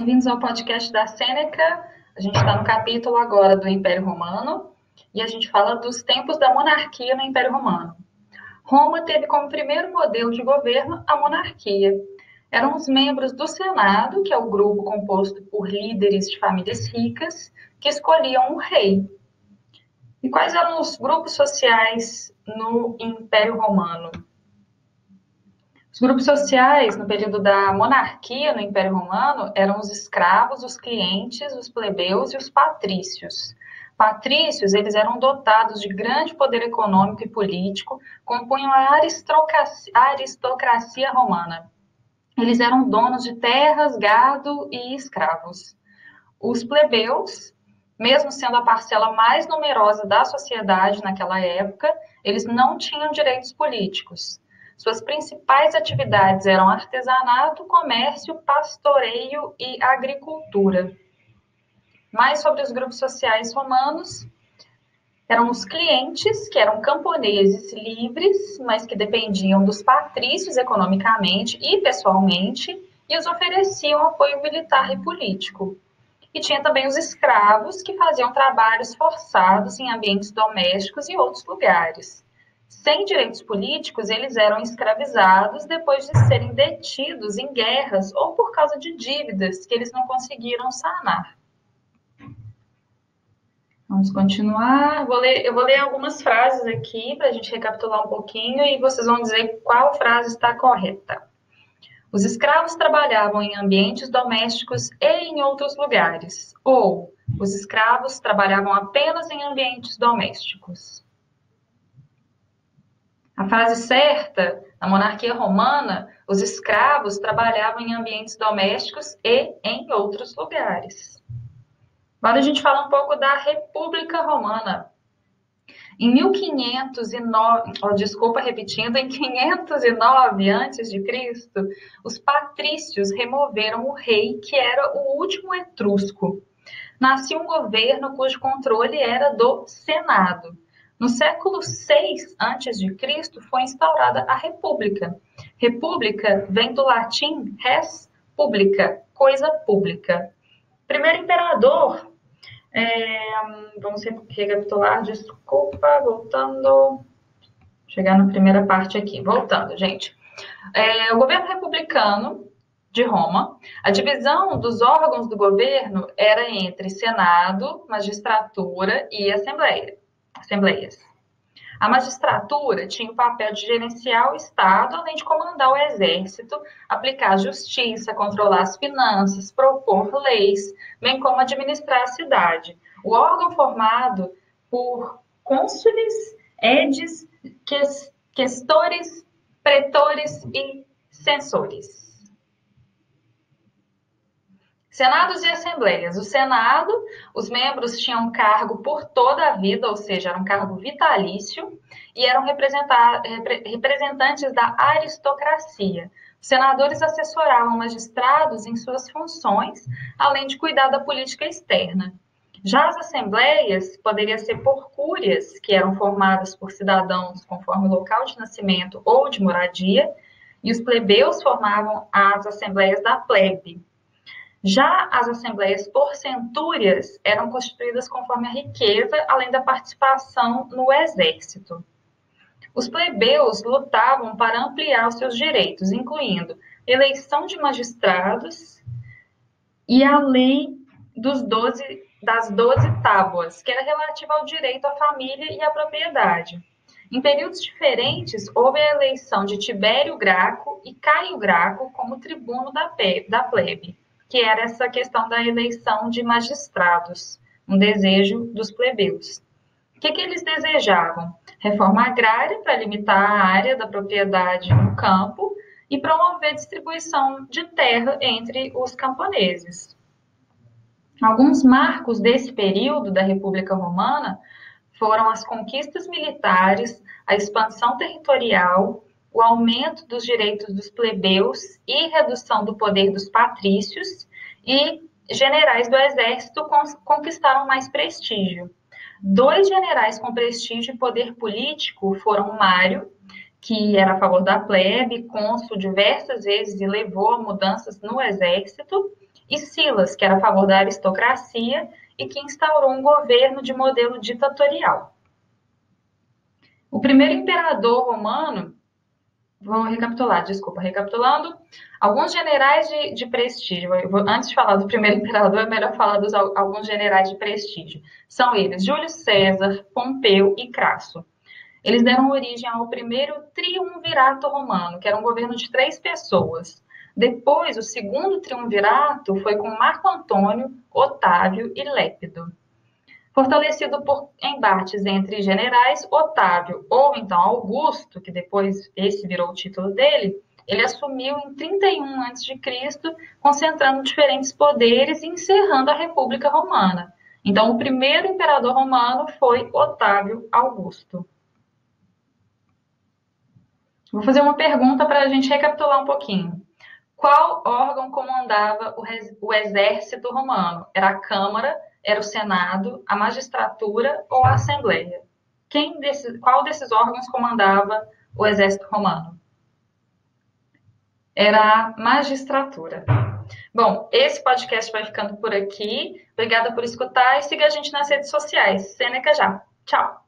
bem-vindos ao podcast da Sêneca. A gente está no capítulo agora do Império Romano e a gente fala dos tempos da monarquia no Império Romano. Roma teve como primeiro modelo de governo a monarquia. Eram os membros do Senado, que é o grupo composto por líderes de famílias ricas, que escolhiam um rei. E quais eram os grupos sociais no Império Romano? Os grupos sociais, no período da monarquia no Império Romano, eram os escravos, os clientes, os plebeus e os patrícios. Patrícios, eles eram dotados de grande poder econômico e político, compunham a aristocracia romana. Eles eram donos de terras, gado e escravos. Os plebeus, mesmo sendo a parcela mais numerosa da sociedade naquela época, eles não tinham direitos políticos. Suas principais atividades eram artesanato, comércio, pastoreio e agricultura. Mais sobre os grupos sociais romanos, eram os clientes, que eram camponeses livres, mas que dependiam dos patrícios economicamente e pessoalmente, e os ofereciam apoio militar e político. E tinha também os escravos, que faziam trabalhos forçados em ambientes domésticos e outros lugares. Sem direitos políticos, eles eram escravizados depois de serem detidos em guerras ou por causa de dívidas que eles não conseguiram sanar. Vamos continuar. Eu vou ler algumas frases aqui para a gente recapitular um pouquinho e vocês vão dizer qual frase está correta. Os escravos trabalhavam em ambientes domésticos e em outros lugares. Ou, os escravos trabalhavam apenas em ambientes domésticos. A frase certa, na monarquia romana, os escravos trabalhavam em ambientes domésticos e em outros lugares. Agora a gente fala um pouco da República Romana. Em 1509, em 509 a.C., os patrícios removeram o rei, que era o último etrusco. Nascia um governo cujo controle era do Senado. No século VI a.C., foi instaurada a República. República vem do latim res publica, coisa pública. Primeiro imperador, vamos recapitular, desculpa, voltando, chegar na primeira parte aqui, voltando, gente. O governo republicano de Roma, a divisão dos órgãos do governo era entre Senado, magistratura e assembleias. A magistratura tinha o papel de gerenciar o Estado, além de comandar o exército, aplicar justiça, controlar as finanças, propor leis, bem como administrar a cidade. O órgão formado por cônsules, edes, questores, pretores e censores. Senados e assembleias. O Senado, os membros tinham cargo por toda a vida, ou seja, era um cargo vitalício, e eram representantes da aristocracia. Os senadores assessoravam magistrados em suas funções, além de cuidar da política externa. Já as assembleias poderiam ser por cúrias, que eram formadas por cidadãos conforme o local de nascimento ou de moradia, e os plebeus formavam as assembleias da plebe. Já as assembleias por centúrias eram constituídas conforme a riqueza, além da participação no exército. Os plebeus lutavam para ampliar os seus direitos, incluindo eleição de magistrados e a lei das 12 tábuas, que era relativa ao direito à família e à propriedade. Em períodos diferentes, houve a eleição de Tibério Graco e Caio Graco como tribuno da plebe, que era essa questão da eleição de magistrados, um desejo dos plebeus. O que eles desejavam? Reforma agrária para limitar a área da propriedade no campo e promover a distribuição de terra entre os camponeses. Alguns marcos desse período da República Romana foram as conquistas militares, a expansão territorial, o aumento dos direitos dos plebeus e redução do poder dos patrícios, e generais do exército conquistaram mais prestígio. 2 generais com prestígio e poder político foram Mário, que era a favor da plebe, cônsul diversas vezes e levou a mudanças no exército, e Silas, que era a favor da aristocracia e que instaurou um governo de modelo ditatorial. O primeiro imperador romano, vou recapitular, desculpa, recapitulando, alguns generais de prestígio. Antes de falar do primeiro imperador, é melhor falar dos alguns generais de prestígio. São eles Júlio César, Pompeu e Crasso. Eles deram origem ao primeiro triunvirato romano, que era um governo de 3 pessoas. Depois, o segundo triunvirato foi com Marco Antônio, Otávio e Lépido. Fortalecido por embates entre generais, Otávio ou então Augusto, que depois esse virou o título dele, ele assumiu em 31 a.C., concentrando diferentes poderes e encerrando a República Romana. Então, o primeiro imperador romano foi Otávio Augusto. Vou fazer uma pergunta para a gente recapitular um pouquinho. Qual órgão comandava o exército romano? Era a Câmara, era o Senado, a magistratura ou a Assembleia? Qual desses órgãos comandava o exército romano? Era a magistratura. Bom, esse podcast vai ficando por aqui. Obrigada por escutar e siga a gente nas redes sociais. Sêneca já. Tchau!